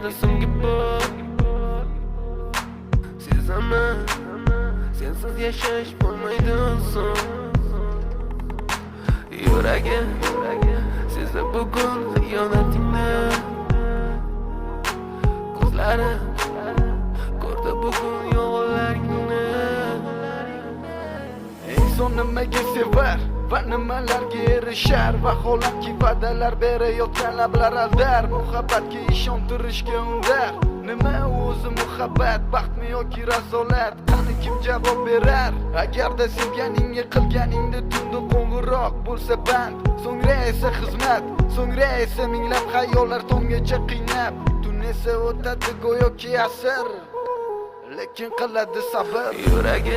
yana so'nggi bor sezaman, sensiz yashash bo'lmaydi oson. Yuragim sezdi bugun xiyonatingni, ko'zlarim ko'rdi bugun yolg'onlaringni. Inson nimaga sevar va nimalarga erishar, vaholanki va'dalar berayotgan lablar aldar, muhabbatga ishontirishga undar. Nima o'zi muhabbat, baxtmi yoki razolat? Qani kim javob berar? Agarda sevganingga qilganingda tunda qo'ng'iroq bo'lsa band, so'ngra esa xizmat, so'ngra esa minglab xayollar tonggacha qiynab, tun esa o'tadi go'yoki asr, lekin qiladi sabr. Yuragim